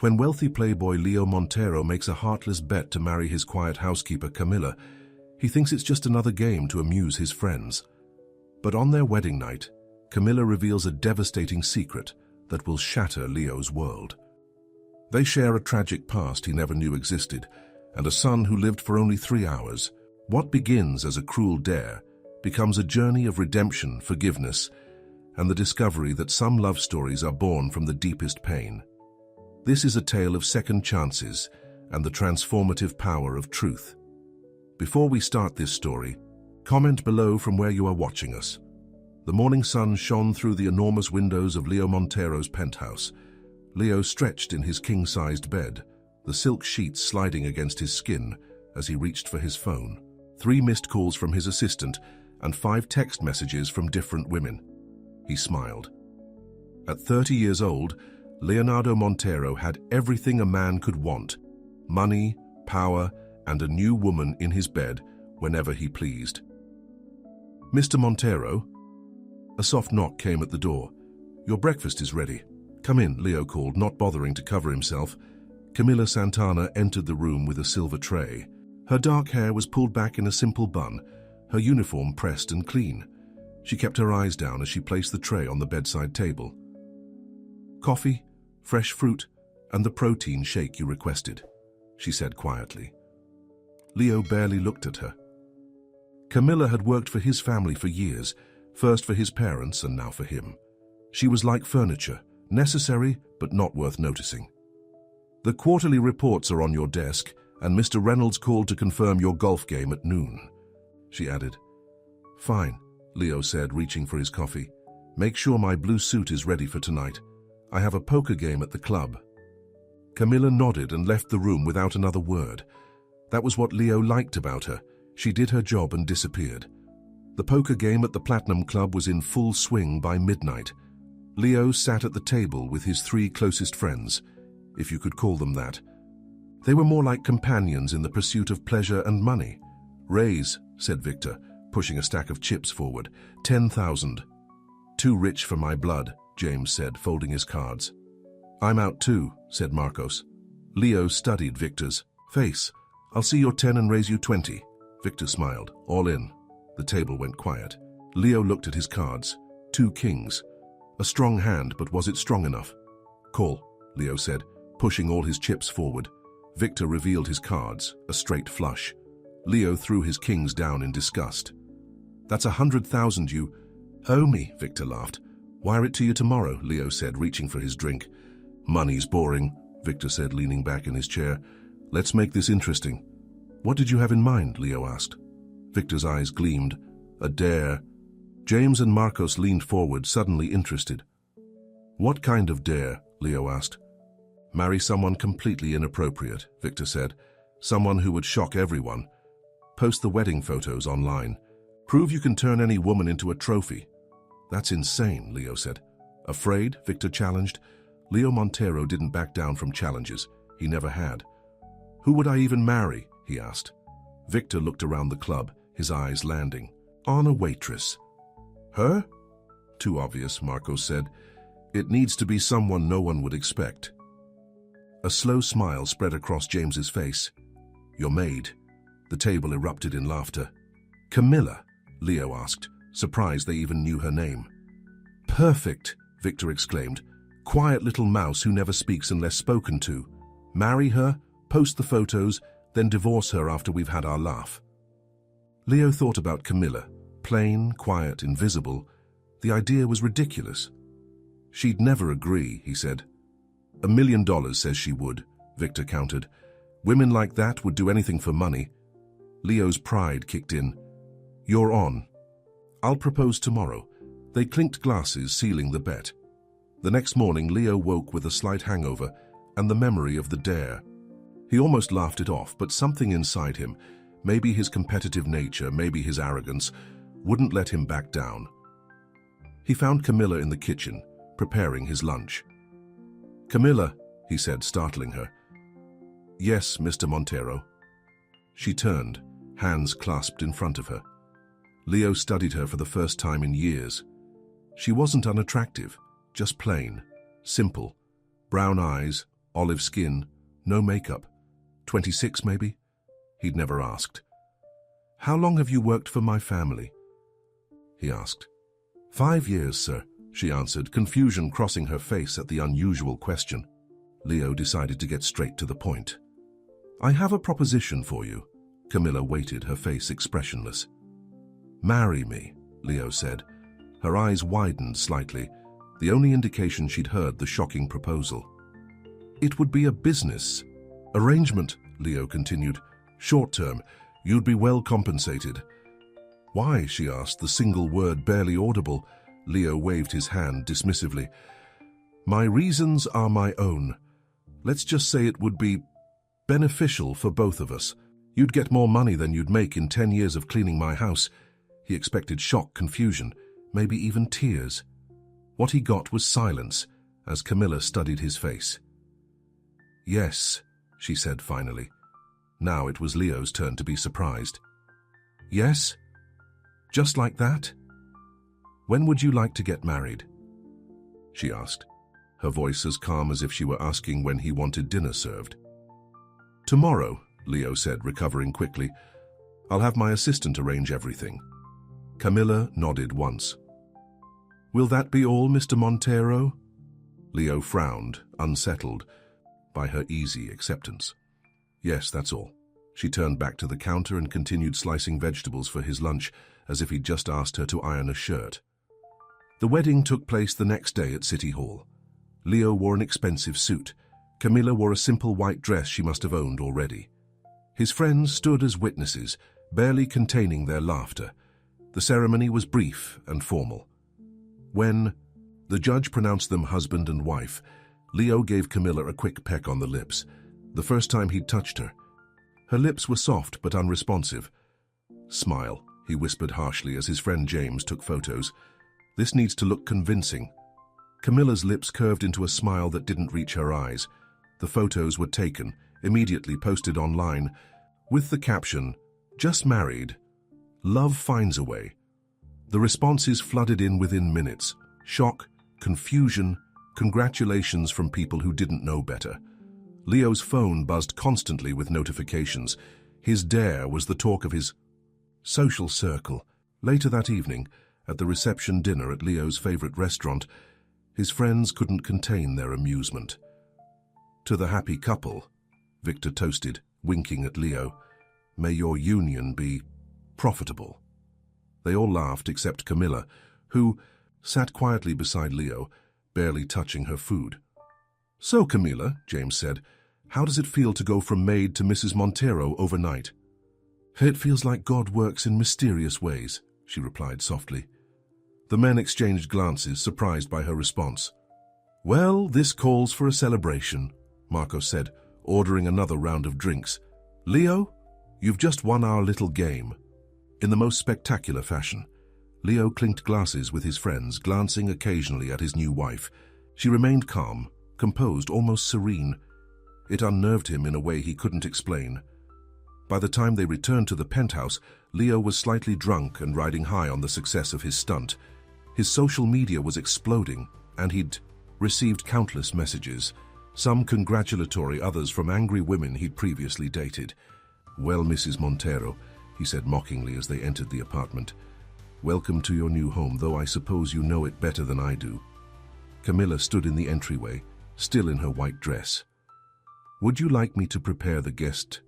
When wealthy playboy Leo Montero makes a heartless bet to marry his quiet housekeeper Camilla, he thinks it's just another game to amuse his friends. But on their wedding night, Camilla reveals a devastating secret that will shatter Leo's world. They share a tragic past he never knew existed, and a son who lived for only 3 hours. What begins as a cruel dare becomes a journey of redemption, forgiveness, and the discovery that some love stories are born from the deepest pain. This is a tale of second chances and the transformative power of truth. Before we start this story, comment below from where you are watching us. The morning sun shone through the enormous windows of Leo Montero's penthouse. Leo stretched in his king-sized bed, the silk sheets sliding against his skin as he reached for his phone. 3 missed calls from his assistant and 5 text messages from different women. He smiled. At 30 years old, Leonardo Montero had everything a man could want: money, power, and a new woman in his bed whenever he pleased. "Mr. Montero?" A soft knock came at the door. "Your breakfast is ready. Come in," Leo called, not bothering to cover himself. Camilla Santana entered the room with a silver tray. Her dark hair was pulled back in a simple bun, her uniform pressed and clean. She kept her eyes down as she placed the tray on the bedside table. "Coffee, fresh fruit, and the protein shake you requested," she said quietly. Leo barely looked at her. Camilla had worked for his family for years, first for his parents and now for him. She was like furniture, necessary but not worth noticing. "The quarterly reports are on your desk, and Mr. Reynolds called to confirm your golf game at noon," she added. "Fine," Leo said, reaching for his coffee. "Make sure my blue suit is ready for tonight. I have a poker game at the club." Camilla nodded and left the room without another word. That was what Leo liked about her. She did her job and disappeared. The poker game at the Platinum Club was in full swing by midnight. Leo sat at the table with his 3 closest friends, if you could call them that. They were more like companions in the pursuit of pleasure and money. "Raise," said Victor, pushing a stack of chips forward. 10,000. "Too rich for my blood," James said, folding his cards. "I'm out too," said Marcos. Leo studied Victor's face. "I'll see your 10 and raise you 20. Victor smiled. "All in." The table went quiet. Leo looked at his cards. 2 kings. A strong hand, but was it strong enough? "Call," Leo said, pushing all his chips forward. Victor revealed his cards, a straight flush. Leo threw his kings down in disgust. "That's 100,000 you owe me," Victor laughed. "Wire it to you tomorrow," Leo said, reaching for his drink. "Money's boring," Victor said, leaning back in his chair. "Let's make this interesting." "What did you have in mind?" Leo asked. Victor's eyes gleamed. "A dare." James and Marcos leaned forward, suddenly interested. "What kind of dare?" Leo asked. "Marry someone completely inappropriate," Victor said. "Someone who would shock everyone. Post the wedding photos online. Prove you can turn any woman into a trophy." "That's insane," Leo said. "Afraid?" Victor challenged. Leo Montero didn't back down from challenges. He never had. "Who would I even marry?" he asked. Victor looked around the club, his eyes landing on a waitress. "Her?" "Too obvious," Marcos said. "It needs to be someone no one would expect." A slow smile spread across James's face. "Your maid." The table erupted in laughter. "Camilla?" Leo asked, surprised they even knew her name. "Perfect," Victor exclaimed. "Quiet little mouse who never speaks unless spoken to. Marry her, post the photos, then divorce her after we've had our laugh." Leo thought about Camilla. Plain, quiet, invisible. The idea was ridiculous. "She'd never agree," he said. "$1 million says she would," Victor countered. "Women like that would do anything for money." Leo's pride kicked in. "You're on." "I'll propose tomorrow." They clinked glasses, sealing the bet. The next morning, Leo woke with a slight hangover and the memory of the dare. He almost laughed it off, but something inside him, maybe his competitive nature, maybe his arrogance, wouldn't let him back down. He found Camilla in the kitchen, preparing his lunch. "Camilla," he said, startling her. "Yes, Mr. Montero." She turned, hands clasped in front of her. Leo studied her for the first time in years. She wasn't unattractive, just plain, simple. Brown eyes, olive skin, no makeup. 26 maybe? He'd never asked. How long have you worked for my family? He asked. 5 years, sir, she answered, confusion crossing her face at the unusual question. Leo decided to get straight to the point. I have a proposition for you. Camilla waited, her face expressionless. Marry me, Leo said. Her eyes widened slightly, the only indication she'd heard the shocking proposal. It would be a business arrangement, Leo continued. Short term, you'd be well compensated. Why, she asked, the single word barely audible. Leo waved his hand dismissively. My reasons are my own. Let's just say it would be beneficial for both of us. You'd get more money than you'd make in 10 years of cleaning my house. He expected shock, confusion, maybe even tears. What he got was silence, as Camilla studied his face. Yes, she said finally. Now it was Leo's turn to be surprised. Yes? Just like that? When would you like to get married? She asked, her voice as calm as if she were asking when he wanted dinner served. Tomorrow, Leo said, recovering quickly. I'll have my assistant arrange everything. Camilla nodded once. Will that be all, Mr. Montero? Leo frowned, unsettled by her easy acceptance. Yes, that's all. She turned back to the counter and continued slicing vegetables for his lunch, as if he'd just asked her to iron a shirt. The wedding took place the next day at City Hall. Leo wore an expensive suit. Camilla wore a simple white dress she must have owned already. His friends stood as witnesses, barely containing their laughter. The ceremony was brief and formal. When the judge pronounced them husband and wife, Leo gave Camilla a quick peck on the lips, the first time he'd touched her. Her lips were soft but unresponsive. Smile, he whispered harshly as his friend James took photos. This needs to look convincing. Camilla's lips curved into a smile that didn't reach her eyes. The photos were taken, immediately posted online, with the caption, Just married. Love finds a way. The responses flooded in within minutes. Shock, confusion, congratulations from people who didn't know better. Leo's phone buzzed constantly with notifications. His dare was the talk of his social circle. Later that evening, at the reception dinner at Leo's favorite restaurant, his friends couldn't contain their amusement. To the happy couple, Victor toasted, winking at Leo, may your union be profitable. They all laughed except Camilla, who sat quietly beside Leo, barely touching her food. So, Camilla, James said, how does it feel to go from Maid to Mrs. Montero overnight? It feels like God works in mysterious ways, she replied softly. The men exchanged glances, surprised by her response. Well, this calls for a celebration, Marco said, ordering another round of drinks. Leo, you've just won our little game. In the most spectacular fashion, Leo clinked glasses with his friends, glancing occasionally at his new wife. She remained calm, composed, almost serene. It unnerved him in a way he couldn't explain. By the time they returned to the penthouse, Leo was slightly drunk and riding high on the success of his stunt. His social media was exploding, and he'd received countless messages, some congratulatory, others from angry women he'd previously dated. Well, Mrs. Montero, he said mockingly as they entered the apartment. Welcome to your new home, though I suppose you know it better than I do. Camilla stood in the entryway, still in her white dress. Would you like me to prepare the guest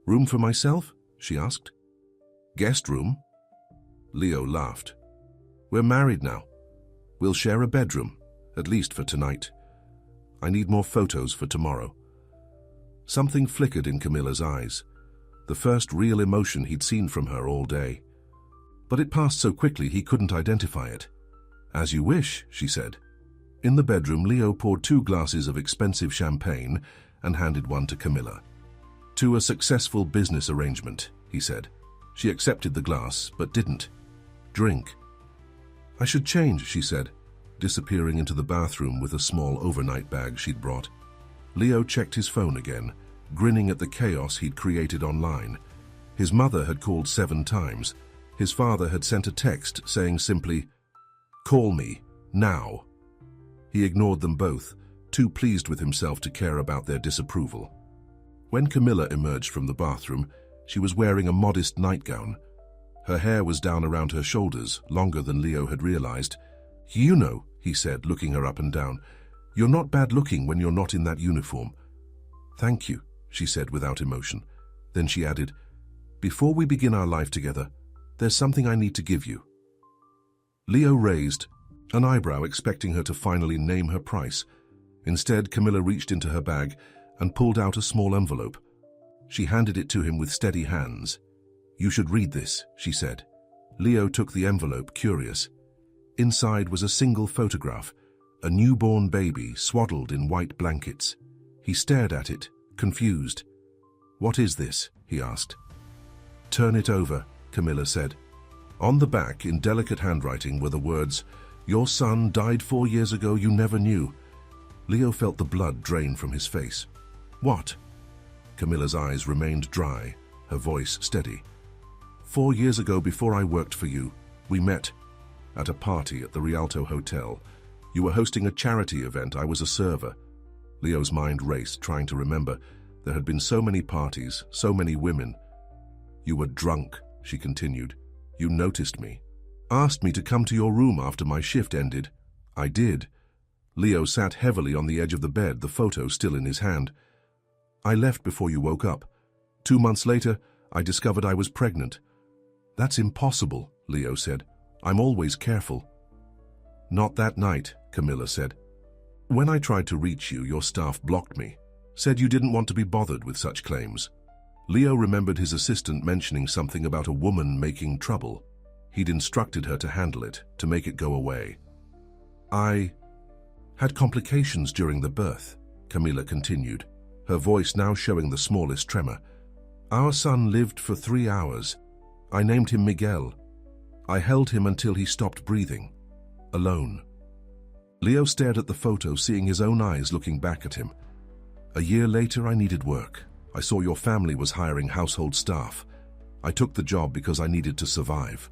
room for myself? She asked. Guest room? Leo laughed. We're married now. We'll share a bedroom, at least for tonight. I need more photos for tomorrow. Something flickered in Camilla's eyes, the first real emotion he'd seen from her all day. But it passed so quickly he couldn't identify it. As you wish, she said. In the bedroom, Leo poured 2 glasses of expensive champagne and handed one to Camilla. To a successful business arrangement, he said. She accepted the glass, but didn't drink. I should change, she said, disappearing into the bathroom with a small overnight bag she'd brought. Leo checked his phone again, grinning at the chaos he'd created online. His mother had called 7 times. His father had sent a text saying simply, "Call me, now." He ignored them both, too pleased with himself to care about their disapproval. When Camilla emerged from the bathroom, she was wearing a modest nightgown. Her hair was down around her shoulders, longer than Leo had realized. "You know," he said, looking her up and down, "you're not bad looking when you're not in that uniform." "Thank you," she said without emotion. Then she added, "Before we begin our life together, there's something I need to give you." Leo raised an eyebrow, expecting her to finally name her price. Instead, Camilla reached into her bag and pulled out a small envelope. She handed it to him with steady hands. "You should read this," she said. Leo took the envelope, curious. Inside was a single photograph, a newborn baby swaddled in white blankets. He stared at it, confused. "What is this?" he asked. "Turn it over," Camilla said. On the back, in delicate handwriting, were the words, "Your son died 4 years ago, you never knew." Leo felt the blood drain from his face. "What?" Camilla's eyes remained dry, her voice steady. 4 years ago, before I worked for you, we met at a party at the Rialto Hotel. You were hosting a charity event. I was a server." Leo's mind raced, trying to remember. There had been so many parties, so many women. "You were drunk," she continued. "You noticed me. Asked me to come to your room after my shift ended. I did." Leo sat heavily on the edge of the bed, the photo still in his hand. "I left before you woke up. 2 months later, I discovered I was pregnant." "That's impossible," Leo said. "I'm always careful." "Not that night," Camilla said. "When I tried to reach you, your staff blocked me, said you didn't want to be bothered with such claims." Leo remembered his assistant mentioning something about a woman making trouble. He'd instructed her to handle it, to make it go away. "I had complications during the birth," Camilla continued, her voice now showing the smallest tremor. "Our son lived for 3 hours. I named him Miguel. I held him until he stopped breathing. Alone." Leo stared at the photo, seeing his own eyes looking back at him. "A year later, I needed work. I saw your family was hiring household staff. I took the job because I needed to survive."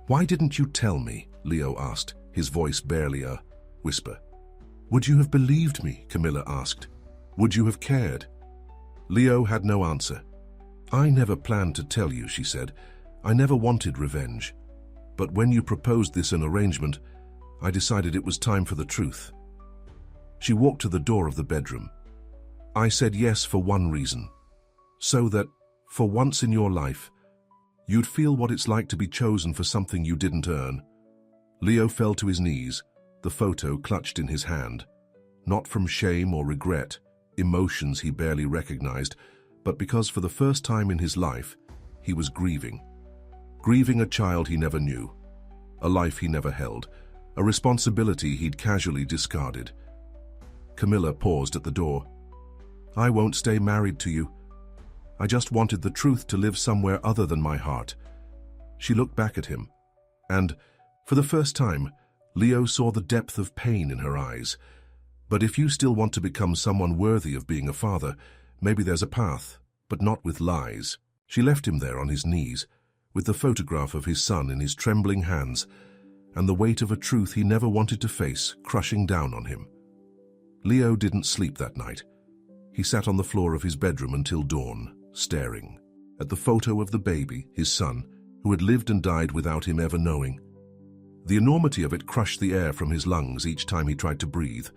"Why didn't you tell me?" Leo asked, his voice barely a whisper. "Would you have believed me?" Camilla asked. "Would you have cared?" Leo had no answer. "I never planned to tell you," she said. "I never wanted revenge. But when you proposed this an arrangement, I decided it was time for the truth." She walked to the door of the bedroom. "I said yes for one reason. So that, for once in your life, you'd feel what it's like to be chosen for something you didn't earn." Leo fell to his knees, the photo clutched in his hand. Not from shame or regret, emotions he barely recognized, but because for the first time in his life, he was grieving. Grieving a child he never knew, a life he never held, a responsibility he'd casually discarded. Camilla paused at the door. "I won't stay married to you. I just wanted the truth to live somewhere other than my heart." She looked back at him, and, for the first time, Leo saw the depth of pain in her eyes. "But if you still want to become someone worthy of being a father, maybe there's a path, but not with lies." She left him there on his knees, with the photograph of his son in his trembling hands, and the weight of a truth he never wanted to face crushing down on him. Leo didn't sleep that night. He sat on the floor of his bedroom until dawn, staring at the photo of the baby, his son, who had lived and died without him ever knowing. The enormity of it crushed the air from his lungs each time he tried to breathe.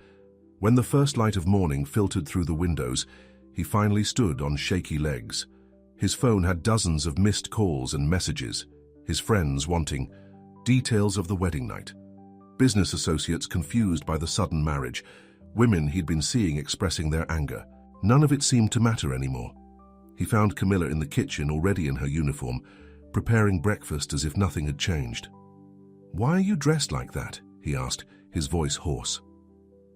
When the first light of morning filtered through the windows, he finally stood on shaky legs. His phone had dozens of missed calls and messages, his friends wanting details of the wedding night, business associates confused by the sudden marriage, women he'd been seeing expressing their anger. None of it seemed to matter anymore. He found Camilla in the kitchen, already in her uniform, preparing breakfast as if nothing had changed. "Why are you dressed like that?" he asked, his voice hoarse.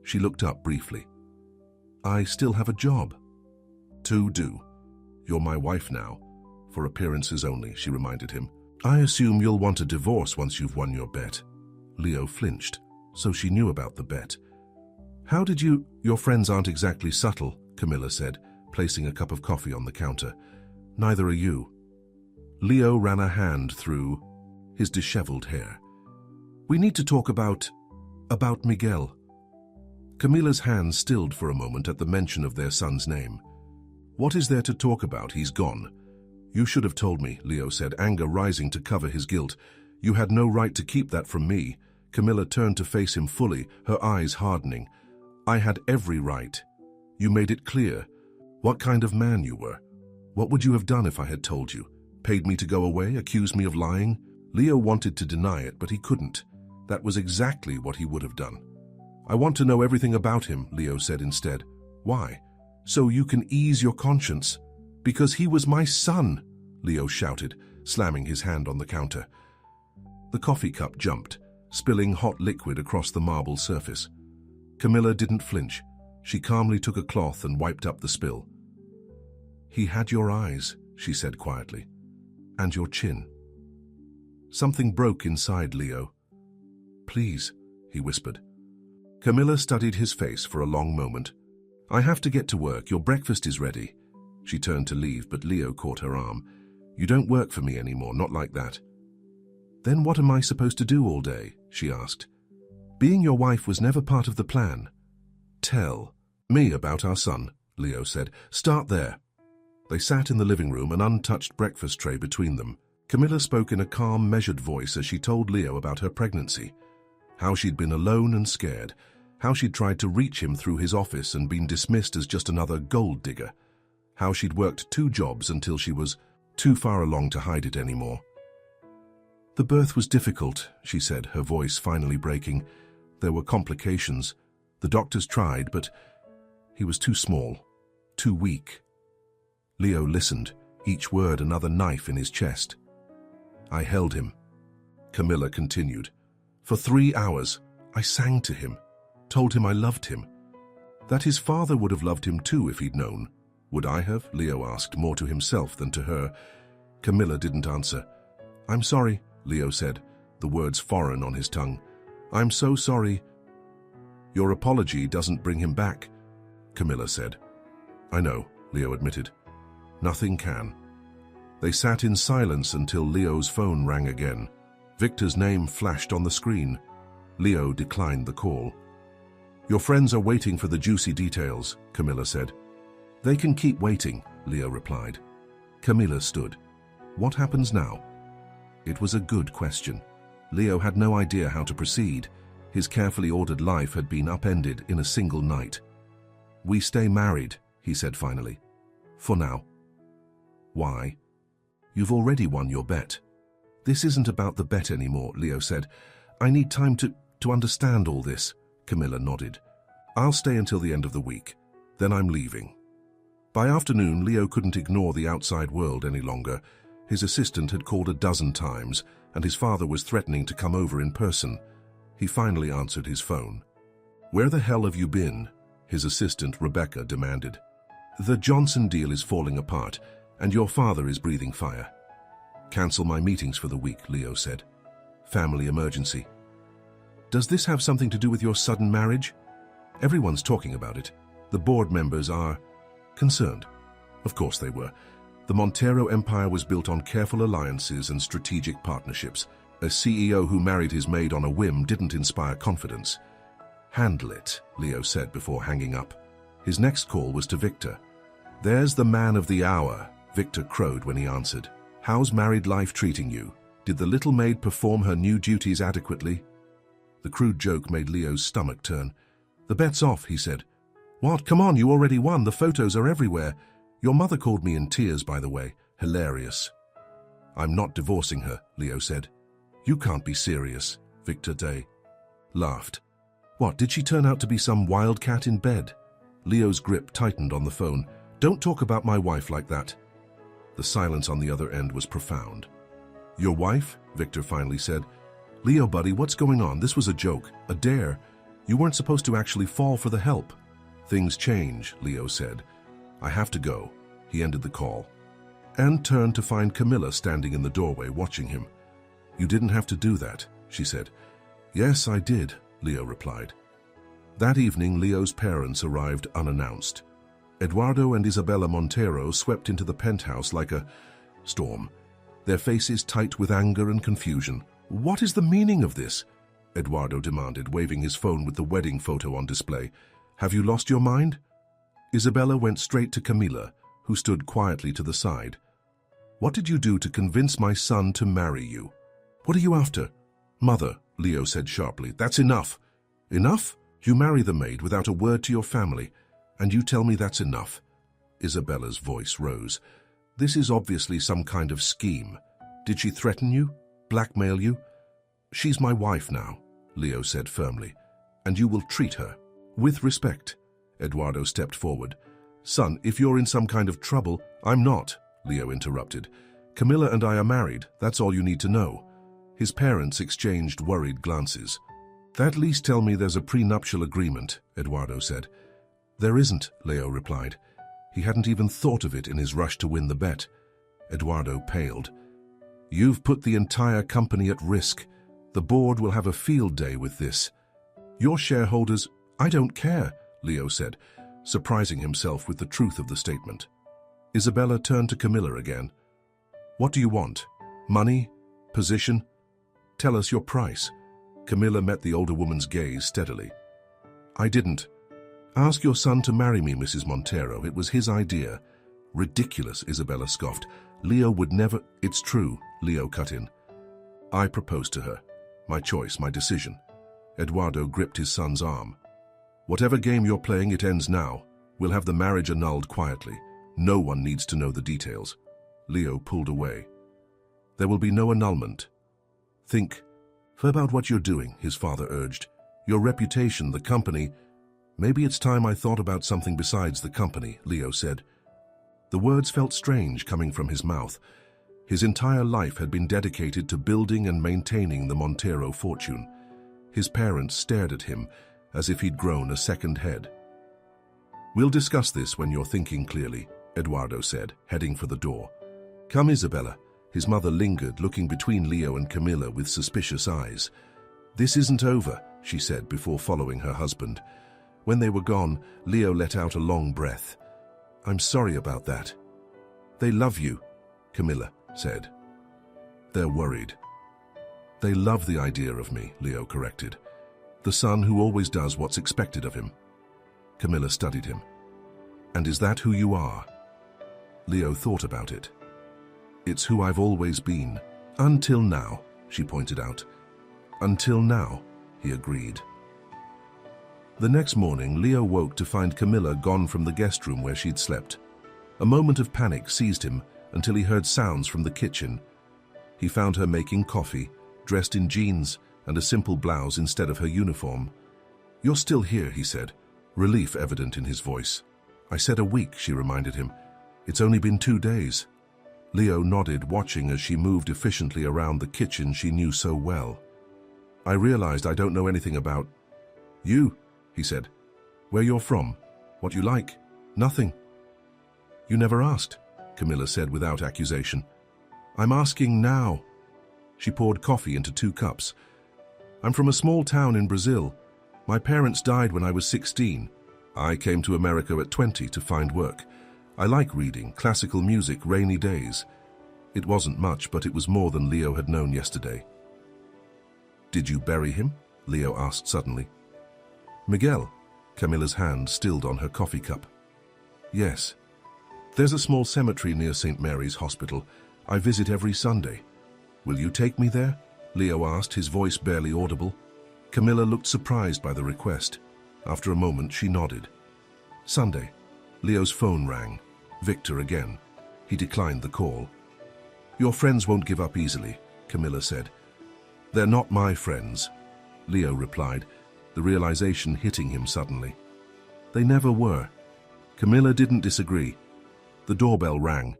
She looked up briefly. "I still have a job." "To do. You're my wife now, for appearances only," she reminded him. "I assume you'll want a divorce once you've won your bet." Leo flinched, so she knew about the bet. "How did you—" "Your friends aren't exactly subtle," Camilla said, placing a cup of coffee on the counter. "Neither are you." Leo ran a hand through his disheveled hair. "We need to talk about Miguel." Camilla's hands stilled for a moment at the mention of their son's name. What is there to talk about? He's gone. You should have told me, Leo said, anger rising to cover his guilt. You had no right to keep that from me. Camilla turned to face him fully, her eyes hardening. I had every right. You made it clear. What kind of man you were. What would you have done if I had told you? Paid me to go away, accused me of lying? Leo wanted to deny it, but he couldn't. That was exactly what he would have done. I want to know everything about him, Leo said instead. Why? So you can ease your conscience. Because he was my son, Leo shouted, slamming his hand on the counter. The coffee cup jumped, spilling hot liquid across the marble surface. Camilla didn't flinch. She calmly took a cloth and wiped up the spill. He had your eyes, she said quietly, and your chin. Something broke inside Leo. Please, he whispered. Camilla studied his face for a long moment. I have to get to work. Your breakfast is ready. She turned to leave, but Leo caught her arm. You don't work for me anymore, not like that. Then what am I supposed to do all day? She asked. Being your wife was never part of the plan. Tell me about our son, Leo said. Start there. They sat in the living room, an untouched breakfast tray between them. Camilla spoke in a calm, measured voice as she told Leo about her pregnancy, how she'd been alone and scared, how she'd tried to reach him through his office and been dismissed as just another gold digger, how she'd worked 2 jobs until she was too far along to hide it anymore. The birth was difficult, she said, her voice finally breaking. There were complications. The doctors tried, but he was too small, too weak. Leo listened, each word another knife in his chest. I held him. Camilla continued. For 3 hours, I sang to him, told him I loved him. That his father would have loved him too if he'd known. Would I have? Leo asked, more to himself than to her. Camilla didn't answer. I'm sorry, Leo said, the words foreign on his tongue. I'm so sorry. Your apology doesn't bring him back, Camilla said. I know, Leo admitted. Nothing can. They sat in silence until Leo's phone rang again. Victor's name flashed on the screen. Leo declined the call. Your friends are waiting for the juicy details, Camilla said. They can keep waiting, Leo replied. Camilla stood. What happens now? It was a good question. Leo had no idea how to proceed. His carefully ordered life had been upended in a single night. We stay married, he said finally. For now. Why? You've already won your bet. This isn't about the bet anymore, Leo said. I need time to understand all this. Camilla nodded. I'll stay until the end of the week. Then I'm leaving. By afternoon, Leo couldn't ignore the outside world any longer. His assistant had called 12 times, and his father was threatening to come over in person. He finally answered his phone. Where the hell have you been? His assistant, Rebecca, demanded. The Johnson deal is falling apart, and your father is breathing fire. Cancel my meetings for the week, Leo said. Family emergency. Does this have something to do with your sudden marriage? Everyone's talking about it. The board members are concerned. Of course they were. The Montero empire was built on careful alliances and strategic partnerships. A CEO who married his maid on a whim didn't inspire confidence. Handle it, Leo said before hanging up. His next call was to Victor. There's the man of the hour, Victor crowed when he answered. How's married life treating you? Did the little maid perform her new duties adequately? The crude joke made Leo's stomach turn. The bet's off, he said. What? Come on, you already won. The photos are everywhere. Your mother called me in tears, by the way. Hilarious. I'm not divorcing her, Leo said. You can't be serious, Victor Day laughed. What, did she turn out to be some wildcat in bed? Leo's grip tightened on the phone. Don't talk about my wife like that. The silence on the other end was profound. Your wife? Victor finally said. Leo, buddy, what's going on? This was a joke, a dare. You weren't supposed to actually fall for the help. Things change, Leo said. I have to go. He ended the call and turned to find Camilla standing in the doorway watching him. You didn't have to do that, she said. Yes, I did, Leo replied. That evening, Leo's parents arrived unannounced. Eduardo and Isabella Montero swept into the penthouse like a storm, their faces tight with anger and confusion. What is the meaning of this? Eduardo demanded, waving his phone with the wedding photo on display. Have you lost your mind? Isabella went straight to Camilla, who stood quietly to the side. What did you do to convince my son to marry you? What are you after? Mother, Leo said sharply, that's enough. Enough? You marry the maid without a word to your family, and you tell me that's enough. Isabella's voice rose. This is obviously some kind of scheme. Did she threaten you? Blackmail you? She's my wife now, Leo said firmly, and you will treat her with respect. Eduardo stepped forward. Son, if you're in some kind of trouble, I'm not, Leo interrupted. Camilla and I are married, that's all you need to know. His parents exchanged worried glances. At least tell me there's a prenuptial agreement, Eduardo said. There isn't, Leo replied. He hadn't even thought of it in his rush to win the bet. Eduardo paled. You've put the entire company at risk. The board will have a field day with this. Your shareholders, I don't care, Leo said, surprising himself with the truth of the statement. Isabella turned to Camilla again. What do you want? Money? Position? Tell us your price. Camilla met the older woman's gaze steadily. I didn't. Ask your son to marry me, Mrs. Montero. It was his idea. Ridiculous, Isabella scoffed. Leo would never... It's true, Leo cut in. I proposed to her. My choice, my decision. Eduardo gripped his son's arm. Whatever game you're playing, it ends now. We'll have the marriage annulled quietly. No one needs to know the details. Leo pulled away. There will be no annulment. Think about what you're doing, his father urged. Your reputation, the company... Maybe it's time I thought about something besides the company, Leo said. The words felt strange coming from his mouth. His entire life had been dedicated to building and maintaining the Montero fortune. His parents stared at him as if he'd grown a second head. We'll discuss this when you're thinking clearly, Eduardo said, heading for the door. Come, Isabella. His mother lingered, looking between Leo and Camilla with suspicious eyes. This isn't over, she said before following her husband. When they were gone, Leo let out a long breath. I'm sorry about that. They love you, Camilla said. They're worried. They love the idea of me, Leo corrected. The son who always does what's expected of him. Camilla studied him. And is that who you are? Leo thought about it. It's who I've always been. Until now, she pointed out. Until now, he agreed. The next morning, Leo woke to find Camilla gone from the guest room where she'd slept. A moment of panic seized him until he heard sounds from the kitchen. He found her making coffee, dressed in jeans and a simple blouse instead of her uniform. You're still here, he said, relief evident in his voice. I said a week, she reminded him. It's only been 2 days. Leo nodded, watching as she moved efficiently around the kitchen she knew so well. I realized I don't know anything about you, he said. Where you're from, what you like, nothing. You never asked, Camilla said without accusation. I'm asking now. She poured coffee into 2 cups. I'm from a small town in Brazil. My parents died when I was 16. I came to America at 20 to find work. I like reading, classical music, rainy days. It wasn't much, but it was more than Leo had known yesterday. Did you bury him? Leo asked suddenly. Miguel, Camilla's hand stilled on her coffee cup. Yes. There's a small cemetery near St. Mary's Hospital. I visit every Sunday. Will you take me there? Leo asked, his voice barely audible. Camilla looked surprised by the request. After a moment, she nodded. Sunday. Leo's phone rang. Victor again. He declined the call. Your friends won't give up easily, Camilla said. They're not my friends, Leo replied, the realization hitting him suddenly. They never were. Camilla didn't disagree. The doorbell rang.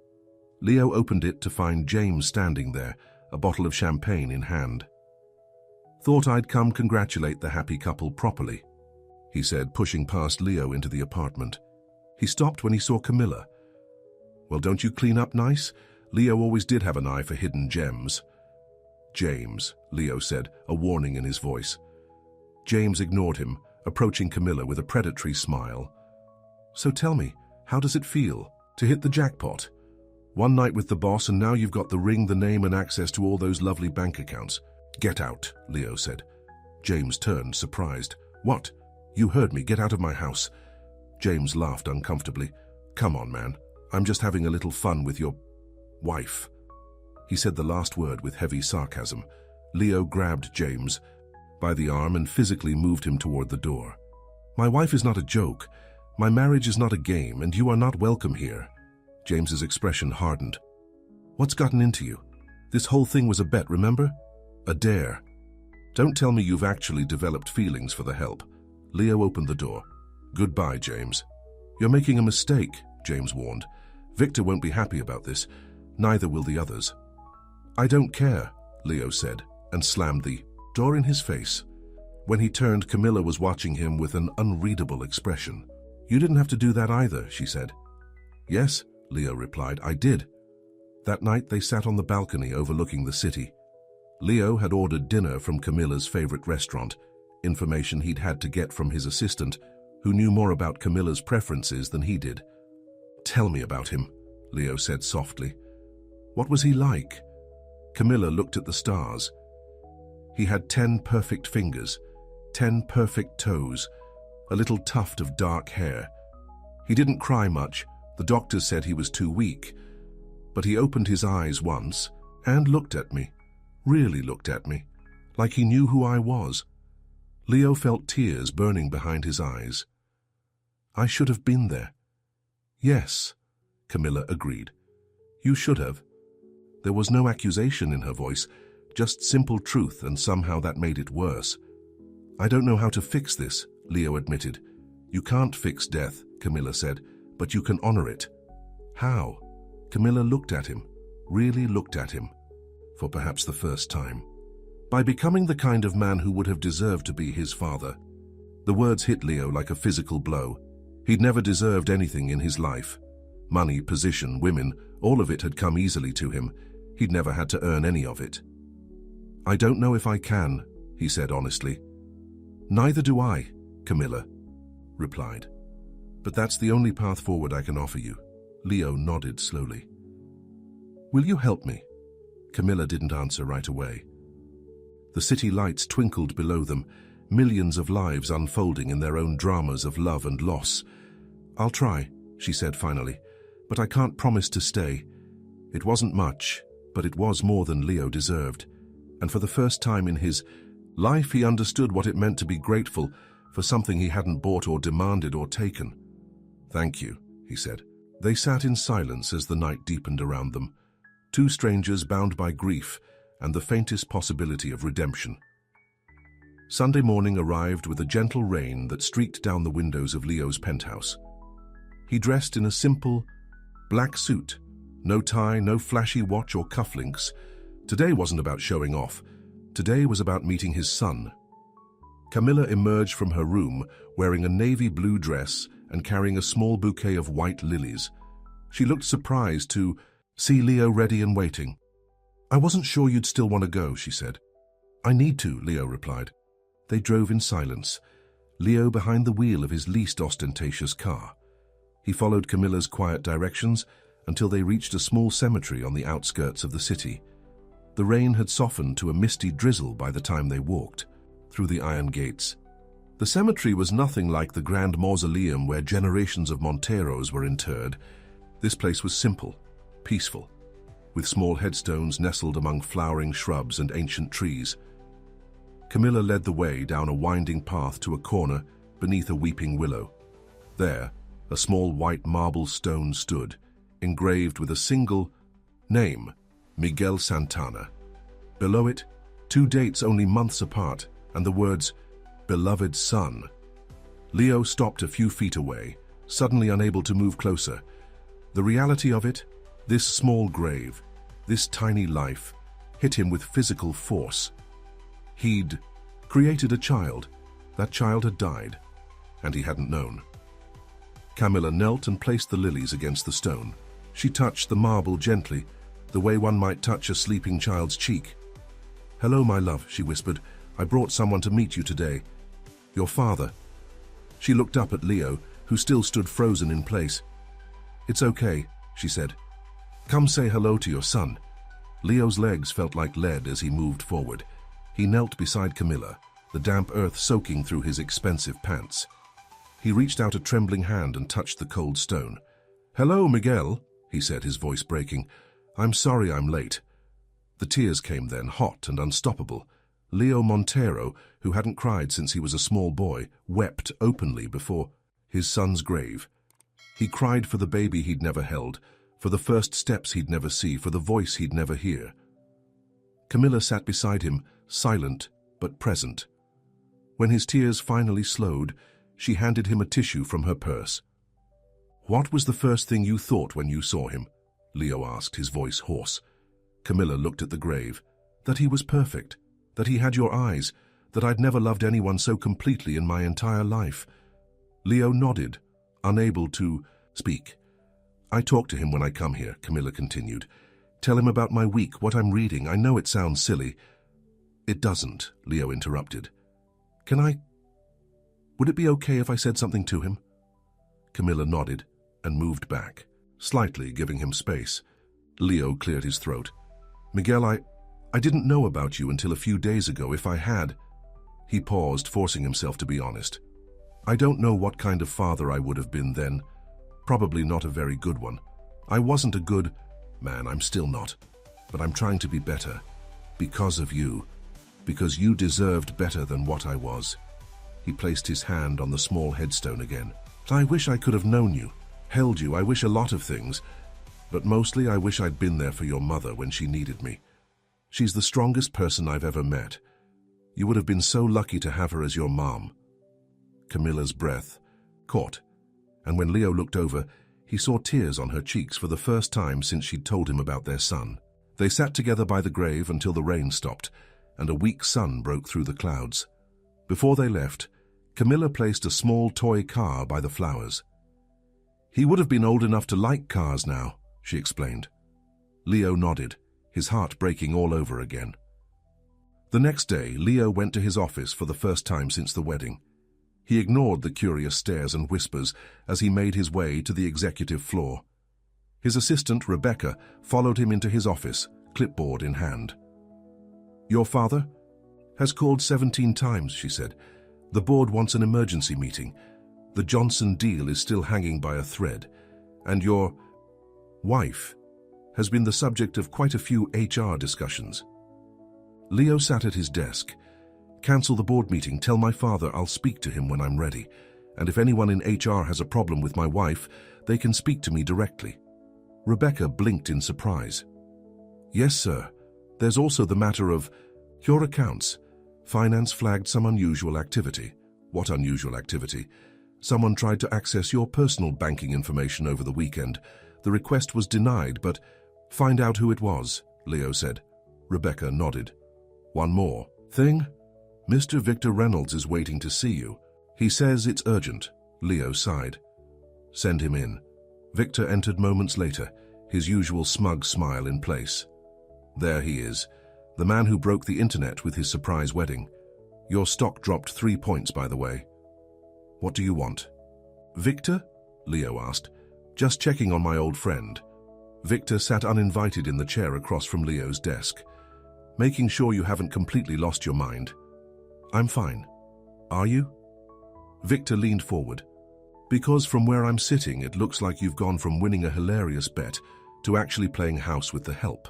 Leo opened it to find James standing there, a bottle of champagne in hand. Thought I'd come congratulate the happy couple properly, he said, pushing past Leo into the apartment. He stopped when he saw Camilla. Well, don't you clean up nice? Leo always did have an eye for hidden gems. James, Leo said, a warning in his voice. James ignored him, approaching Camilla with a predatory smile. So tell me, how does it feel to hit the jackpot? One night with the boss and now you've got the ring, the name and access to all those lovely bank accounts. Get out, Leo said. James turned, surprised. What? You heard me. Get out of my house. James laughed uncomfortably. Come on, man. I'm just having a little fun with your wife. He said the last word with heavy sarcasm. Leo grabbed James by the arm and physically moved him toward the door. My wife is not a joke. My marriage is not a game, and you are not welcome here. James's expression hardened. What's gotten into you? This whole thing was a bet, remember? A dare. Don't tell me you've actually developed feelings for the help. Leo opened the door. Goodbye, James. You're making a mistake, James warned. Victor won't be happy about this. Neither will the others. I don't care, Leo said, and slammed the door in his face. When he turned, Camilla was watching him with an unreadable expression. You didn't have to do that either, she said. Yes, Leo replied, I did. That night they sat on the balcony overlooking the city. Leo had ordered dinner from Camilla's favorite restaurant, information he'd had to get from his assistant, who knew more about Camilla's preferences than he did. Tell me about him, Leo said softly. What was he like? Camilla looked at the stars. He had 10 perfect fingers, 10 perfect toes, a little tuft of dark hair. He didn't cry much. The doctors said he was too weak. But he opened his eyes once and looked at me, really looked at me, like he knew who I was. Leo felt tears burning behind his eyes. I should have been there. Yes, Camilla agreed. You should have. There was no accusation in her voice, just simple truth, and somehow that made it worse. I don't know how to fix this, Leo admitted. You can't fix death, Camilla said, but you can honor it. How? Camilla looked at him, really looked at him, for perhaps the first time. By becoming the kind of man who would have deserved to be his father. The words hit Leo like a physical blow. He'd never deserved anything in his life. Money, position, women, all of it had come easily to him. He'd never had to earn any of it. I don't know if I can, he said honestly. Neither do I, Camilla replied. But that's the only path forward I can offer you. Leo nodded slowly. Will you help me? Camilla didn't answer right away. The city lights twinkled below them, millions of lives unfolding in their own dramas of love and loss. I'll try, she said finally, but I can't promise to stay. It wasn't much, but it was more than Leo deserved. And for the first time in his life, he understood what it meant to be grateful for something he hadn't bought or demanded or taken. Thank you, he said. They sat in silence as the night deepened around them, two strangers bound by grief and the faintest possibility of redemption. Sunday morning arrived with a gentle rain that streaked down the windows of Leo's penthouse. He dressed in a simple, black suit, no tie, no flashy watch or cufflinks. Today wasn't about showing off. Today was about meeting his son. Camilla emerged from her room wearing a navy blue dress and carrying a small bouquet of white lilies. She looked surprised to see Leo ready and waiting. I wasn't sure you'd still want to go, she said. I need to, Leo replied. They drove in silence, Leo behind the wheel of his least ostentatious car. He followed Camilla's quiet directions until they reached a small cemetery on the outskirts of the city. The rain had softened to a misty drizzle by the time they walked through the iron gates. The cemetery was nothing like the grand mausoleum where generations of Monteros were interred. This place was simple, peaceful, with small headstones nestled among flowering shrubs and ancient trees. Camilla led the way down a winding path to a corner beneath a weeping willow. There, a small white marble stone stood, engraved with a single name, Miguel Santana. Below it, two dates only months apart, and the words, beloved son. Leo stopped a few feet away, suddenly unable to move closer. The reality of it, this small grave, this tiny life, hit him with physical force. He'd created a child. That child had died, and he hadn't known. Camilla knelt and placed the lilies against the stone. She touched the marble gently, the way one might touch a sleeping child's cheek. Hello, my love, she whispered. I brought someone to meet you today. Your father. She looked up at Leo, who still stood frozen in place. It's okay, she said. Come say hello to your son. Leo's legs felt like lead as he moved forward. He knelt beside Camilla, the damp earth soaking through his expensive pants. He reached out a trembling hand and touched the cold stone. "Hello, Miguel," he said, his voice breaking. "I'm sorry I'm late." The tears came then, hot and unstoppable. Leo Montero, who hadn't cried since he was a small boy, wept openly before his son's grave. He cried for the baby he'd never held, for the first steps he'd never see, for the voice he'd never hear. Camilla sat beside him, silent but present. When his tears finally slowed, she handed him a tissue from her purse. "What was the first thing you thought when you saw him?" Leo asked, his voice hoarse. Camilla looked at the grave. "That he was perfect, that he had your eyes, that I'd never loved anyone so completely in my entire life." Leo nodded, unable to speak. "I talk to him when I come here," Camilla continued. "Tell him about my week, what I'm reading. I know it sounds silly." "It doesn't," Leo interrupted. Would it be okay if I said something to him?" Camilla nodded and moved back, slightly giving him space. Leo cleared his throat. "Miguel, I didn't know about you until a few days ago. If I had..." He paused, forcing himself to be honest. "I don't know what kind of father I would have been then. Probably not a very good one. I wasn't a good man, I'm still not. But I'm trying to be better. Because of you. Because you deserved better than what I was." He placed his hand on the small headstone again. "I wish I could have known you, held you. I wish a lot of things. But mostly I wish I'd been there for your mother when she needed me. She's the strongest person I've ever met. You would have been so lucky to have her as your mom." Camilla's breath caught, and when Leo looked over, he saw tears on her cheeks for the first time since she'd told him about their son. They sat together by the grave until the rain stopped, and a weak sun broke through the clouds. Before they left, Camilla placed a small toy car by the flowers. "He would have been old enough to like cars now," she explained. Leo nodded, his heart breaking all over again. The next day, Leo went to his office for the first time since the wedding. He ignored the curious stares and whispers as he made his way to the executive floor. His assistant, Rebecca, followed him into his office, clipboard in hand. "Your father has called 17 times, she said. "The board wants an emergency meeting. The Johnson deal is still hanging by a thread. And your wife has been the subject of quite a few HR discussions." Leo sat at his desk. "Cancel the board meeting. Tell my father I'll speak to him when I'm ready. And if anyone in HR has a problem with my wife, they can speak to me directly." Rebecca blinked in surprise. "Yes, sir. There's also the matter of your accounts. Finance flagged some unusual activity." "What unusual activity?" "Someone tried to access your personal banking information over the weekend. The request was denied, but..." "Find out who it was," Leo said. Rebecca nodded. "One more thing. Mr. Victor Reynolds is waiting to see you. He says it's urgent." Leo sighed. "Send him in." Victor entered moments later, his usual smug smile in place. "There he is. The man who broke the internet with his surprise wedding. Your stock dropped 3 points, by the way." "What do you want?" "Victor?" Leo asked. "Just checking on my old friend." Victor sat uninvited in the chair across from Leo's desk. "Making sure you haven't completely lost your mind." "I'm fine. Are you?" Victor leaned forward. "Because from where I'm sitting, it looks like you've gone from winning a hilarious bet to actually playing house with the help."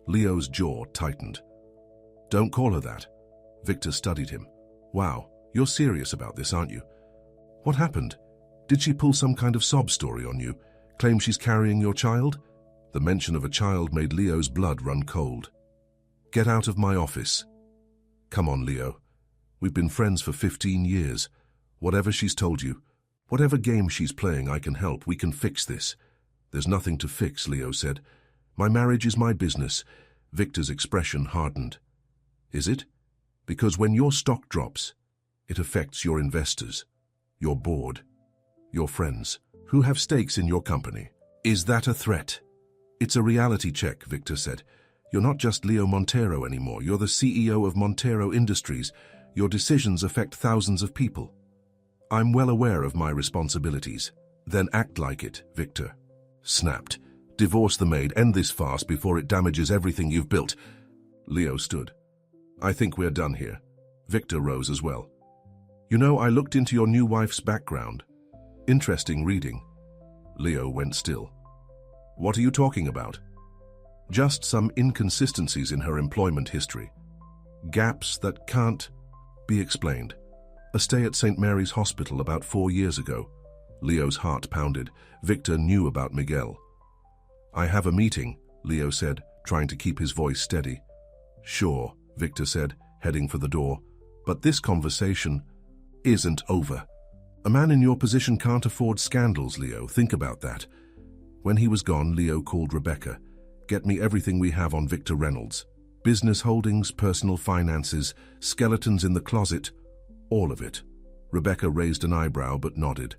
Leo's jaw tightened. "Don't call her that." Victor studied him. "Wow, you're serious about this, aren't you? What happened? Did she pull some kind of sob story on you? Claim she's carrying your child?" The mention of a child made Leo's blood run cold. "Get out of my office." "Come on, Leo. We've been friends for 15 years. Whatever she's told you, whatever game she's playing, I can help. We can fix this." "There's nothing to fix," Leo said. "My marriage is my business." Victor's expression hardened. "Is it? Because when your stock drops, it affects your investors, your board, your friends, who have stakes in your company. Is that a threat?" "It's a reality check," Victor said. "You're not just Leo Montero anymore. You're the CEO of Montero Industries. Your decisions affect thousands of people. I'm well aware of my responsibilities." "Then act like it," Victor snapped. "Divorce the maid. End this fast before it damages everything you've built." Leo stood. "I think we're done here. Victor rose as well. You know, I looked into your new wife's background. Interesting reading. Leo went still. What are you talking about? Just some inconsistencies in her employment history. Gaps that can't be explained. A stay at St. Mary's Hospital about 4 years ago. Leo's heart pounded. Victor knew about Miguel. I have a meeting, Leo said, trying to keep his voice steady. Sure, Victor said, heading for the door. But this conversation isn't over. A man in your position can't afford scandals, Leo. Think about that. When he was gone, Leo called Rebecca. Get me everything we have on Victor Reynolds. Business holdings, personal finances, skeletons in the closet, all of it. Rebecca raised an eyebrow but nodded.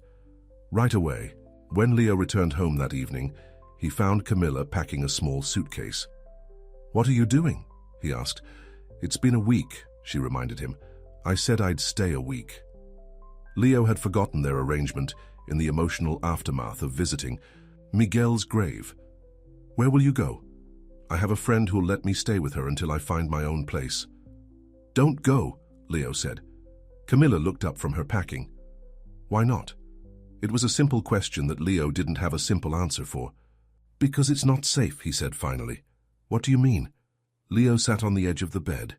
Right away. When Leo returned home that evening, he found Camilla packing a small suitcase. What are you doing? He asked. It's been a week, she reminded him. I said I'd stay a week. Leo had forgotten their arrangement in the emotional aftermath of visiting Miguel's grave. Where will you go? I have a friend who'll let me stay with her until I find my own place. Don't go, Leo said. Camilla looked up from her packing. Why not? It was a simple question that Leo didn't have a simple answer for. Because it's not safe, he said finally. What do you mean? Leo sat on the edge of the bed.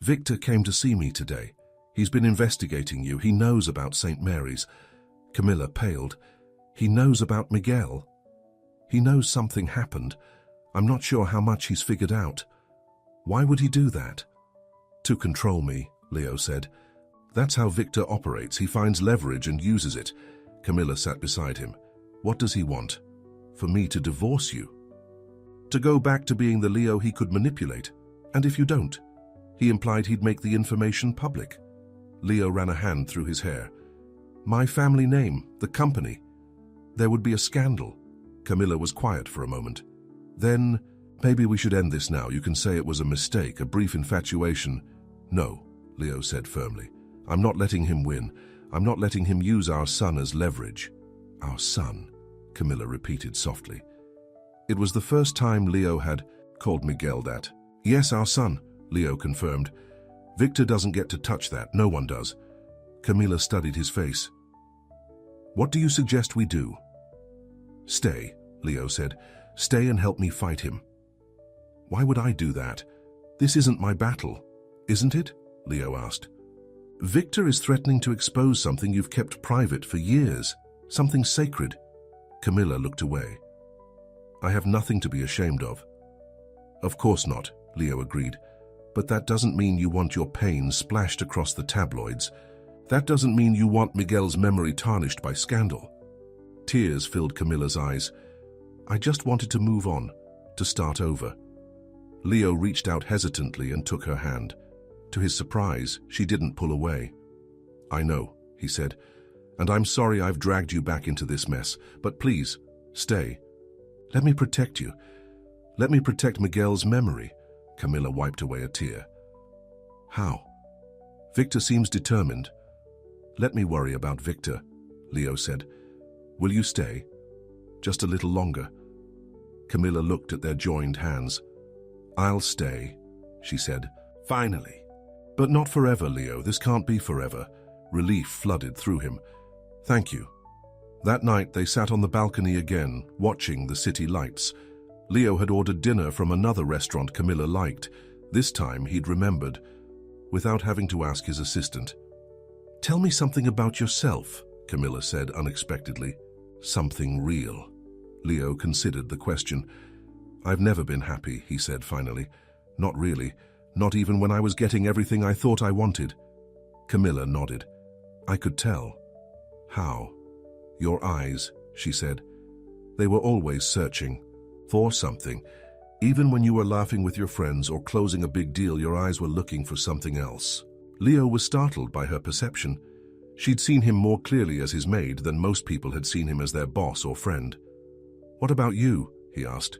Victor came to see me today. He's been investigating you. He knows about St. Mary's. Camilla paled. He knows about Miguel. He knows something happened. I'm not sure how much he's figured out. Why would he do that? To control me, Leo said. That's how Victor operates. He finds leverage and uses it. Camilla sat beside him. What does he want? For me to divorce you? To go back to being the Leo he could manipulate? And if you don't? He implied he'd make the information public. Leo ran a hand through his hair. My family name, the company. There would be a scandal. Camilla was quiet for a moment. Then, maybe we should end this now. You can say it was a mistake, a brief infatuation. No, Leo said firmly. I'm not letting him win. I'm not letting him use our son as leverage. Our son, Camilla repeated softly. It was the first time Leo had called Miguel that. Yes, our son, Leo confirmed. Victor doesn't get to touch that. No one does. Camilla studied his face. What do you suggest we do? Stay, Leo said. Stay and help me fight him. Why would I do that? This isn't my battle, isn't it? Leo asked. Victor is threatening to expose something you've kept private for years, something sacred. Camilla looked away. I have nothing to be ashamed of. Of course not, Leo agreed. But that doesn't mean you want your pain splashed across the tabloids. That doesn't mean you want Miguel's memory tarnished by scandal. Tears filled Camilla's eyes. I just wanted to move on, to start over. Leo reached out hesitantly and took her hand. To his surprise, she didn't pull away. I know, he said, and I'm sorry I've dragged you back into this mess, but please, stay. Let me protect you. Let me protect Miguel's memory. Camilla wiped away a tear. How? Victor seems determined. Let me worry about Victor, Leo said. Will you stay? Just a little longer. Camilla looked at their joined hands. I'll stay, she said. Finally. But not forever, Leo. This can't be forever. Relief flooded through him. Thank you. That night they sat on the balcony again, watching the city lights. Leo had ordered dinner from another restaurant Camilla liked. This time he'd remembered, without having to ask his assistant. Tell me something about yourself, Camilla said unexpectedly. Something real. Leo considered the question. I've never been happy, he said finally. Not really. Not even when I was getting everything I thought I wanted. Camilla nodded. I could tell. How? Your eyes, she said. They were always searching. For something. Even when you were laughing with your friends or closing a big deal, your eyes were looking for something else. Leo was startled by her perception. She'd seen him more clearly as his maid than most people had seen him as their boss or friend. What about you? He asked.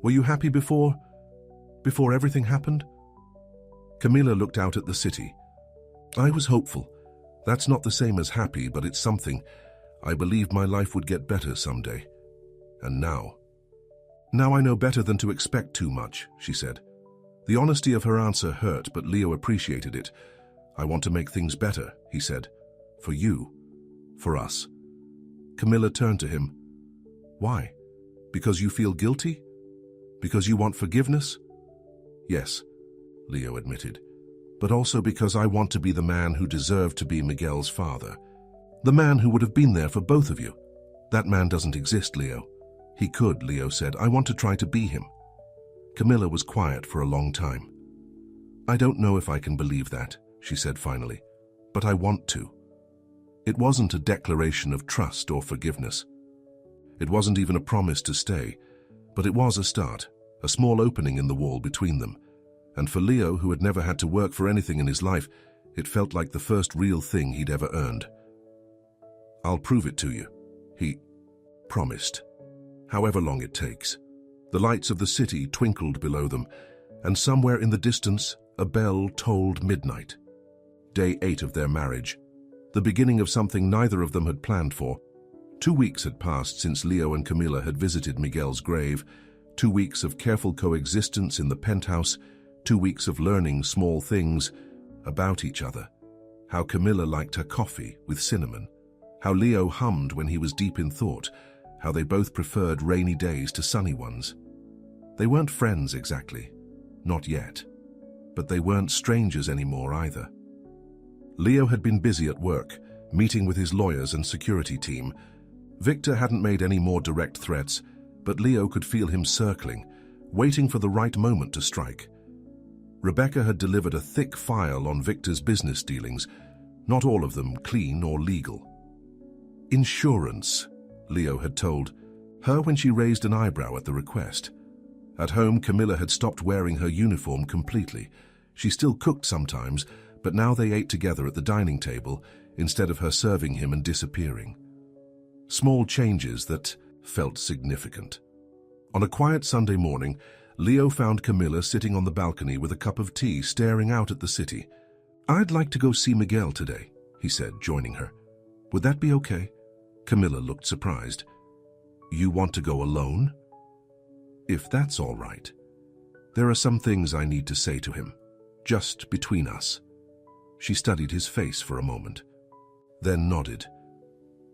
Were you happy before everything happened? Camilla looked out at the city. I was hopeful. That's not the same as happy, but it's something. I believed my life would get better someday. And now I know better than to expect too much, she said. The honesty of her answer hurt, but Leo appreciated it. I want to make things better, he said. For you. For us. Camilla turned to him. Why? Because you feel guilty? Because you want forgiveness? Yes, Leo admitted. But also because I want to be the man who deserved to be Miguel's father. The man who would have been there for both of you. That man doesn't exist, Leo. He could, Leo said. I want to try to be him. Camilla was quiet for a long time. I don't know if I can believe that, she said finally, but I want to. It wasn't a declaration of trust or forgiveness. It wasn't even a promise to stay, but it was a start, a small opening in the wall between them. And for Leo, who had never had to work for anything in his life, it felt like the first real thing he'd ever earned. I'll prove it to you, he promised, however long it takes. The lights of the city twinkled below them, and somewhere in the distance, a bell tolled midnight. Day 8 of their marriage, the beginning of something neither of them had planned for. 2 weeks had passed since Leo and Camilla had visited Miguel's grave, 2 weeks of careful coexistence in the penthouse, 2 weeks of learning small things about each other. How Camilla liked her coffee with cinnamon, how Leo hummed when he was deep in thought, how they both preferred rainy days to sunny ones. They weren't friends exactly, not yet, but they weren't strangers anymore either. Leo had been busy at work, meeting with his lawyers and security team. Victor hadn't made any more direct threats, but Leo could feel him circling, waiting for the right moment to strike. Rebecca had delivered a thick file on Victor's business dealings, not all of them clean or legal. Insurance, Leo had told her when she raised an eyebrow at the request. At home, Camilla had stopped wearing her uniform completely. She still cooked sometimes, but now they ate together at the dining table instead of her serving him and disappearing. Small changes that felt significant. On a quiet Sunday morning, Leo found Camilla sitting on the balcony with a cup of tea, staring out at the city. I'd like to go see Miguel today, he said, joining her. Would that be okay? Camilla looked surprised. You want to go alone? If that's all right. There are some things I need to say to him, just between us. She studied his face for a moment, then nodded.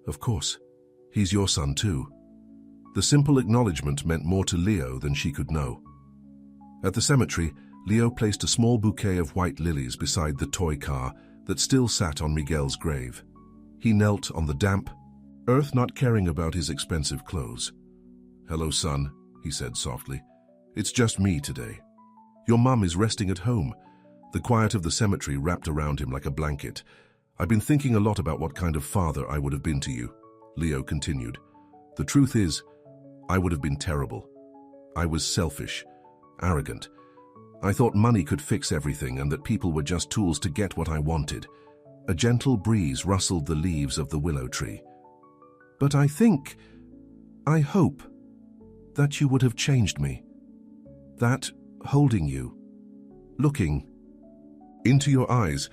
Of course, he's your son too. The simple acknowledgement meant more to Leo than she could know. At the cemetery, Leo placed a small bouquet of white lilies beside the toy car that still sat on Miguel's grave. He knelt on the damp earth, not caring about his expensive clothes. Hello, son, he said softly. It's just me today. Your mum is resting at home. The quiet of the cemetery wrapped around him like a blanket. I've been thinking a lot about what kind of father I would have been to you, Leo continued. The truth is, I would have been terrible. I was selfish, arrogant. I thought money could fix everything and that people were just tools to get what I wanted. A gentle breeze rustled the leaves of the willow tree. But I hope, that you would have changed me. That holding you, looking into your eyes,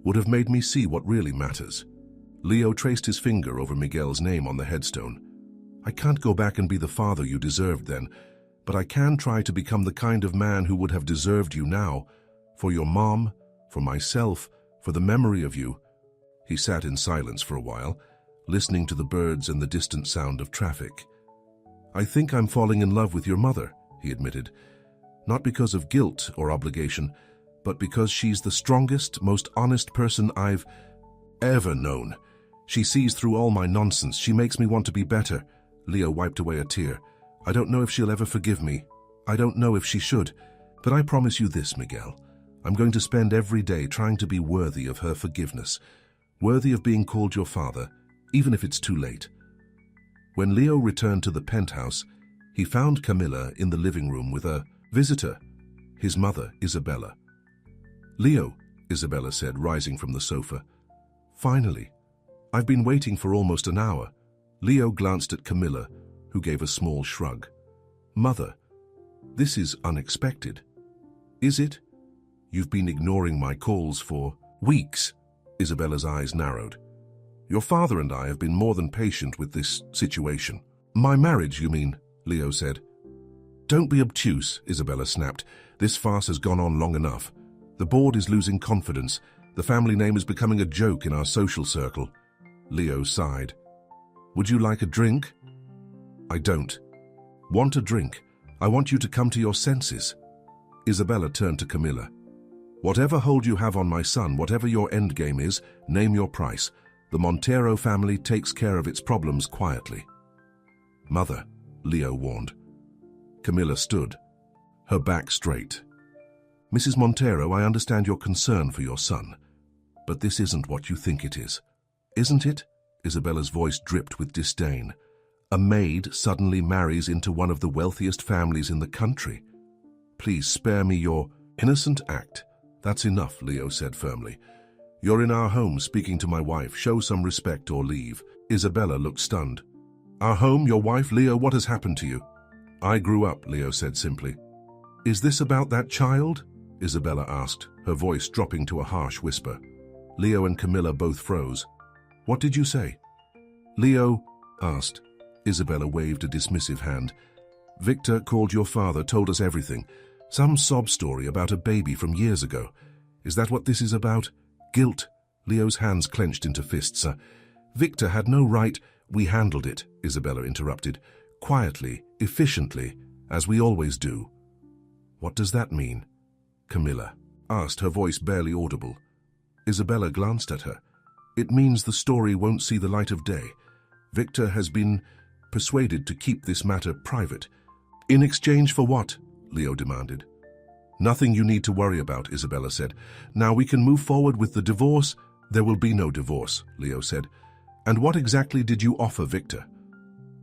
would have made me see what really matters. Leo traced his finger over Miguel's name on the headstone. I can't go back and be the father you deserved then, but I can try to become the kind of man who would have deserved you now, for your mom, for myself, for the memory of you. He sat in silence for a while, listening to the birds and the distant sound of traffic. I think I'm falling in love with your mother, he admitted, not because of guilt or obligation, but because she's the strongest, most honest person I've ever known. She sees through all my nonsense. She makes me want to be better. Leo wiped away a tear. I don't know if she'll ever forgive me. I don't know if she should. But I promise you this, Miguel. I'm going to spend every day trying to be worthy of her forgiveness, worthy of being called your father, even if it's too late. When Leo returned to the penthouse, he found Camilla in the living room with a visitor, his mother, Isabella. Leo, Isabella said, rising from the sofa. Finally. I've been waiting for almost an hour. Leo glanced at Camilla, who gave a small shrug. Mother, this is unexpected. Is it? You've been ignoring my calls for weeks. Isabella's eyes narrowed. Your father and I have been more than patient with this situation. My marriage, you mean? Leo said. Don't be obtuse, Isabella snapped. This farce has gone on long enough. The board is losing confidence. The family name is becoming a joke in our social circle. Leo sighed. Would you like a drink? I don't want a drink. I want you to come to your senses. Isabella turned to Camilla. Whatever hold you have on my son, whatever your end game is, name your price. The Montero family takes care of its problems quietly. Mother, Leo warned. Camilla stood, her back straight. Mrs. Montero, I understand your concern for your son, but this isn't what you think it is. Isn't it? Isabella's voice dripped with disdain. A maid suddenly marries into one of the wealthiest families in the country. Please spare me your innocent act. That's enough, Leo said firmly. You're in our home speaking to my wife. Show some respect or leave. Isabella looked stunned. Our home, your wife? Leo, what has happened to you? I grew up, Leo said simply. Is this about that child? Isabella asked, her voice dropping to a harsh whisper. Leo and Camilla both froze. What did you say? Leo asked. Isabella waved a dismissive hand. Victor called your father, told us everything. Some sob story about a baby from years ago. Is that what this is about? Guilt. Leo's hands clenched into fists. Victor had no right. We handled it, Isabella interrupted. Quietly, efficiently, as we always do. What does that mean? Camilla asked, her voice barely audible. Isabella glanced at her. It means the story won't see the light of day. Victor has been persuaded to keep this matter private. In exchange for what? Leo demanded. Nothing you need to worry about, Isabella said. Now we can move forward with the divorce. There will be no divorce, Leo said. And what exactly did you offer Victor?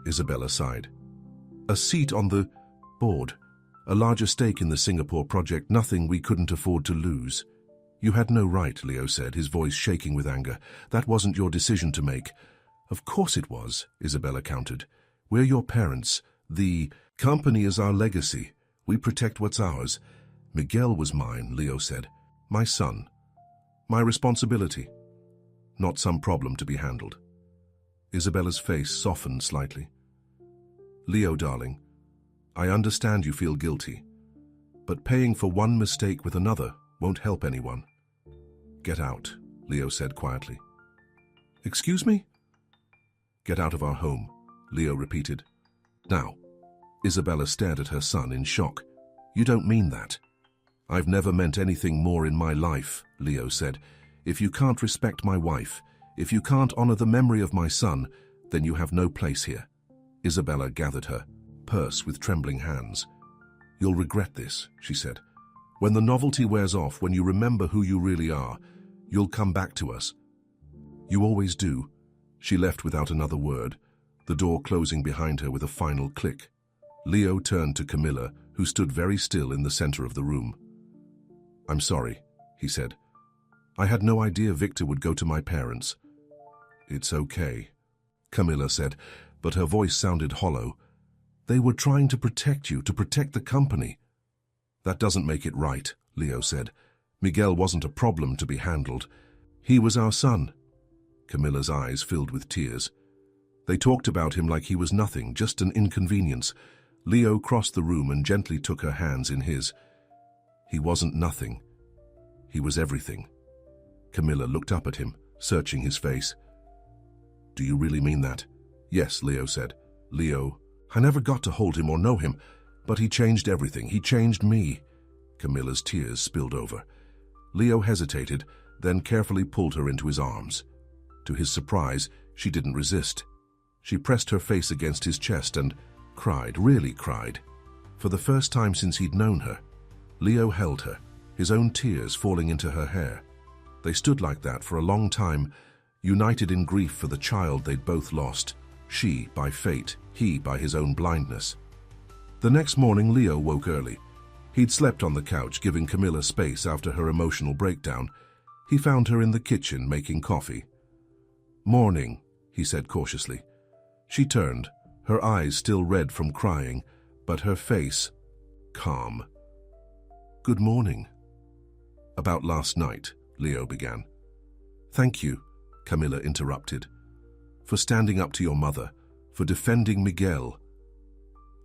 Isabella sighed. A seat on the board. A larger stake in the Singapore project, nothing we couldn't afford to lose. You had no right, Leo said, his voice shaking with anger. That wasn't your decision to make. Of course it was, Isabella countered. We're your parents. The company is our legacy. We protect what's ours. Miguel was mine, Leo said. My son. My responsibility. Not some problem to be handled. Isabella's face softened slightly. Leo, darling, I understand you feel guilty, but paying for one mistake with another won't help anyone. Get out, Leo said quietly. Excuse me? Get out of our home, Leo repeated. Now. Isabella stared at her son in shock. You don't mean that. I've never meant anything more in my life, Leo said. If you can't respect my wife, if you can't honor the memory of my son, then you have no place here. Isabella gathered her purse with trembling hands. You'll regret this, she said. When the novelty wears off, when you remember who you really are, you'll come back to us. You always do. She left without another word, the door closing behind her with a final click. Leo turned to Camilla, who stood very still in the center of the room. I'm sorry, he said. I had no idea Victor would go to my parents. It's okay, Camilla said, but her voice sounded hollow. They were trying to protect you, to protect the company. That doesn't make it right, Leo said. Miguel wasn't a problem to be handled. He was our son. Camilla's eyes filled with tears. They talked about him like he was nothing, just an inconvenience. Leo crossed the room and gently took her hands in his. He wasn't nothing. He was everything. Camilla looked up at him, searching his face. Do you really mean that? Yes, Leo said. Leo, I never got to hold him or know him, but he changed everything. He changed me. Camilla's tears spilled over. Leo hesitated, then carefully pulled her into his arms. To his surprise, she didn't resist. She pressed her face against his chest and cried, really cried. For the first time since he'd known her, Leo held her, his own tears falling into her hair. They stood like that for a long time, united in grief for the child they'd both lost, she by fate, he by his own blindness. The next morning, Leo woke early. He'd slept on the couch, giving Camilla space after her emotional breakdown. He found her in the kitchen making coffee. Morning, he said cautiously. She turned, her eyes still red from crying, but her face calm. Good morning. About last night, Leo began. Thank you, Camilla interrupted, for standing up to your mother, for defending Miguel.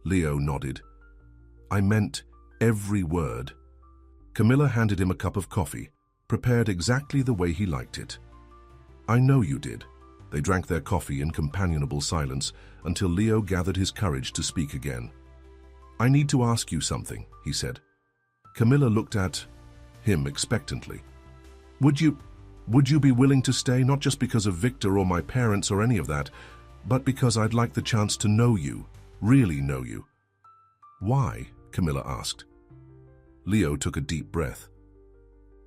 Leo nodded. I meant every word. Camilla handed him a cup of coffee, prepared exactly the way he liked it. "I know you did." They drank their coffee in companionable silence until Leo gathered his courage to speak again. "I need to ask you something," he said. Camilla looked at him expectantly. Would you be willing to stay, not just because of Victor or my parents or any of that, but because I'd like the chance to know you, really know you?" "Why?" Camilla asked. Leo took a deep breath.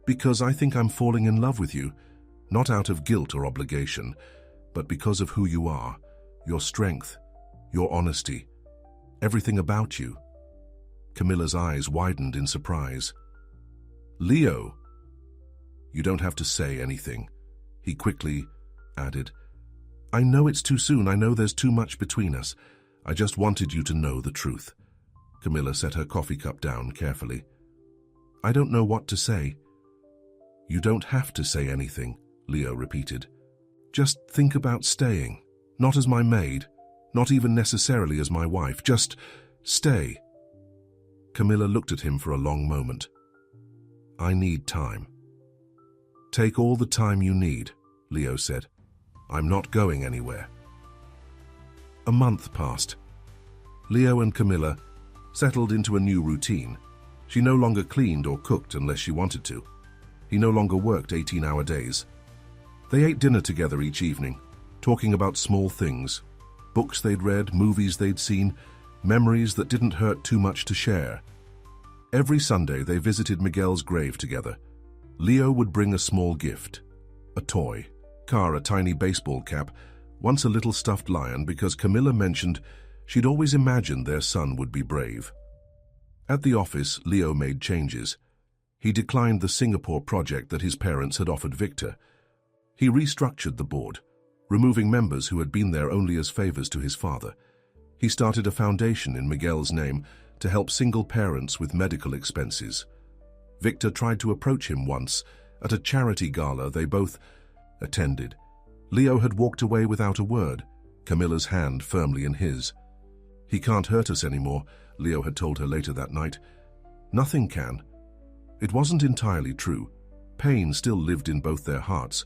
"Because I think I'm falling in love with you, not out of guilt or obligation, but because of who you are, your strength, your honesty, everything about you." Camilla's eyes widened in surprise. "Leo!" "You don't have to say anything," he quickly added. "I know it's too soon. I know there's too much between us. I just wanted you to know the truth." Camilla set her coffee cup down carefully. "I don't know what to say." "You don't have to say anything," Leo repeated. "Just think about staying, not as my maid, not even necessarily as my wife. Just stay." Camilla looked at him for a long moment. "I need time." "Take all the time you need," Leo said. "I'm not going anywhere." A month passed. Leo and Camilla settled into a new routine. She no longer cleaned or cooked unless she wanted to. He no longer worked 18-hour days. They ate dinner together each evening, talking about small things, books they'd read, movies they'd seen, memories that didn't hurt too much to share. Every Sunday they visited Miguel's grave together. Leo would bring a small gift, a toy, Car a tiny baseball cap, once a little stuffed lion, because Camilla mentioned she'd always imagined their son would be brave. At the office, Leo made changes. He declined the Singapore project that his parents had offered Victor. He restructured the board, removing members who had been there only as favors to his father. He started a foundation in Miguel's name to help single parents with medical expenses. Victor tried to approach him once at a charity gala they both attended. Leo had walked away without a word, Camilla's hand firmly in his. "He can't hurt us anymore," Leo had told her later that night. "Nothing can." It wasn't entirely true. Pain still lived in both their hearts,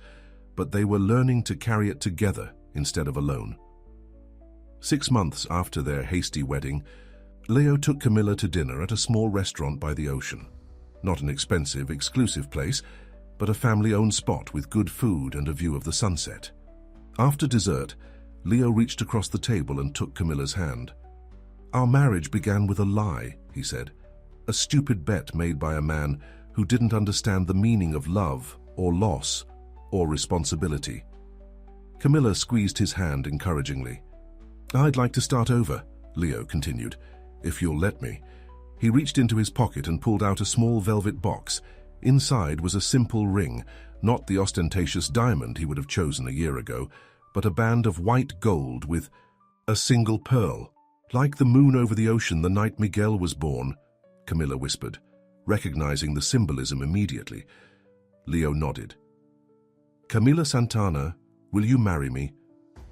but they were learning to carry it together instead of alone. 6 months after their hasty wedding, Leo took Camilla to dinner at a small restaurant by the ocean. Not an expensive, exclusive place, but a family-owned spot with good food and a view of the sunset. After dessert, Leo reached across the table and took Camilla's hand. "Our marriage began with a lie," he said. "A stupid bet made by a man who didn't understand the meaning of love or loss or responsibility." Camilla squeezed his hand encouragingly. "I'd like to start over," Leo continued, "if you'll let me." He reached into his pocket and pulled out a small velvet box. Inside was a simple ring, not the ostentatious diamond he would have chosen a year ago, but a band of white gold with a single pearl. "Like the moon over the ocean the night Miguel was born," Camilla whispered, recognizing the symbolism immediately. Leo nodded. "Camila Santana, will you marry me?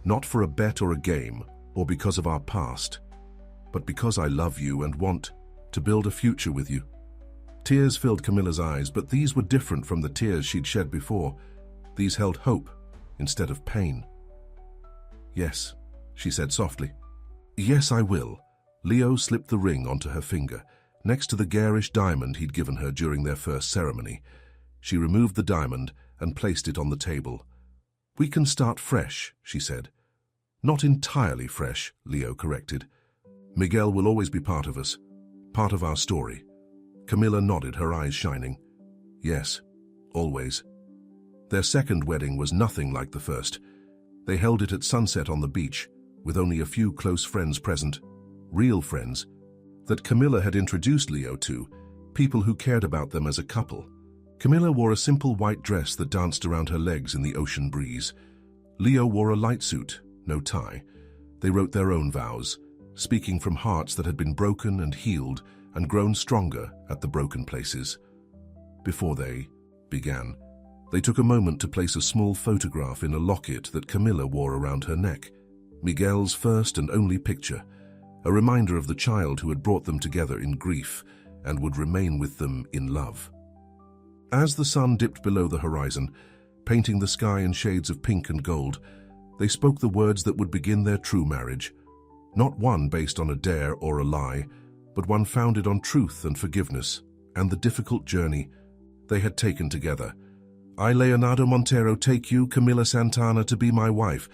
Not for a bet or a game, or because of our past, but because I love you and want to build a future with you." Tears filled Camilla's eyes, but these were different from the tears she'd shed before. These held hope instead of pain. "Yes," she said softly. "Yes, I will." Leo slipped the ring onto her finger, next to the garish diamond he'd given her during their first ceremony. She removed the diamond and placed it on the table. "We can start fresh," she said. "Not entirely fresh," Leo corrected. "Miguel will always be part of us, part of our story." Camilla nodded, her eyes shining. "Yes, always." Their second wedding was nothing like the first. They held it at sunset on the beach, with only a few close friends present, real friends, that Camilla had introduced Leo to, people who cared about them as a couple. Camilla wore a simple white dress that danced around her legs in the ocean breeze. Leo wore a light suit, no tie. They wrote their own vows, speaking from hearts that had been broken and healed and grown stronger at the broken places. Before they began, they took a moment to place a small photograph in a locket that Camilla wore around her neck, Miguel's first and only picture, a reminder of the child who had brought them together in grief and would remain with them in love. As the sun dipped below the horizon, painting the sky in shades of pink and gold, they spoke the words that would begin their true marriage. Not one based on a dare or a lie, but one founded on truth and forgiveness, and the difficult journey they had taken together. I, Leonardo Montero, take you, Camila Santana, to be my wife,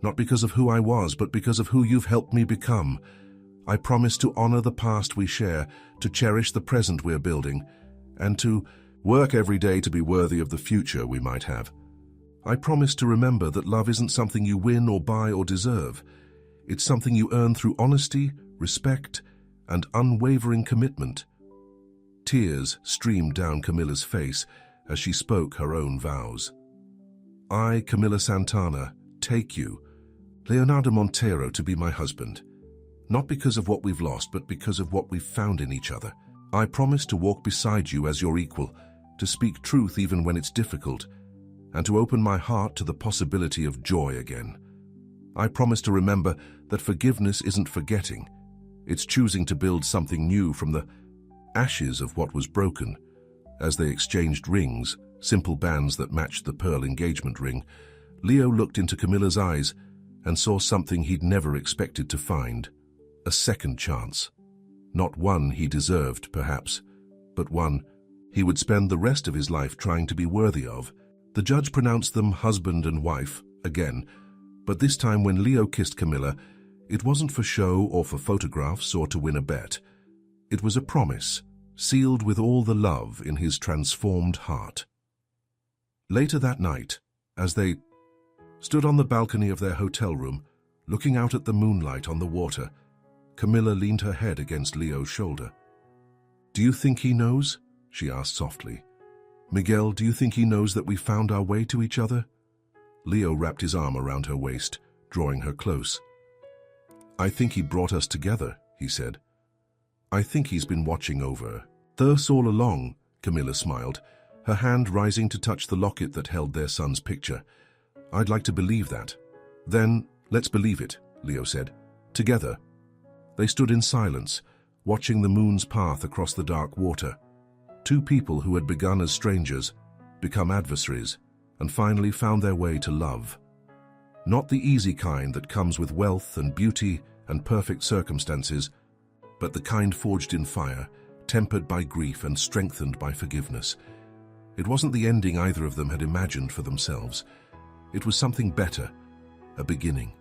not because of who I was, but because of who you've helped me become. I promise to honor the past we share, to cherish the present we're building, and to work every day to be worthy of the future we might have. I promise to remember that love isn't something you win or buy or deserve. It's something you earn through honesty, respect, and unwavering commitment. Tears streamed down Camilla's face as she spoke her own vows. I, Camila Santana, take you, Leonardo Montero, to be my husband. Not because of what we've lost, but because of what we've found in each other. I promise to walk beside you as your equal, to speak truth even when it's difficult, and to open my heart to the possibility of joy again. I promise to remember that forgiveness isn't forgetting. It's choosing to build something new from the ashes of what was broken. As they exchanged rings, simple bands that matched the pearl engagement ring, Leo looked into Camilla's eyes and saw something he'd never expected to find. A second chance. Not one he deserved, perhaps, but one he would spend the rest of his life trying to be worthy of. The judge pronounced them husband and wife again, but this time when Leo kissed Camilla, it wasn't for show or for photographs or to win a bet. It was a promise, sealed with all the love in his transformed heart. Later that night, as they stood on the balcony of their hotel room, looking out at the moonlight on the water, Camilla leaned her head against Leo's shoulder. "Do you think he knows?" she asked softly. "Miguel, do you think he knows that we found our way to each other?" Leo wrapped his arm around her waist, drawing her close. "I think he brought us together," he said. "I think he's been watching over us all along," Camilla smiled, her hand rising to touch the locket that held their son's picture. "I'd like to believe that." "Then, let's believe it," Leo said. "Together." They stood in silence, watching the moon's path across the dark water. Two people who had begun as strangers, become adversaries, and finally found their way to love. Not the easy kind that comes with wealth and beauty and perfect circumstances, but the kind forged in fire, tempered by grief and strengthened by forgiveness. It wasn't the ending either of them had imagined for themselves. It was something better, a beginning.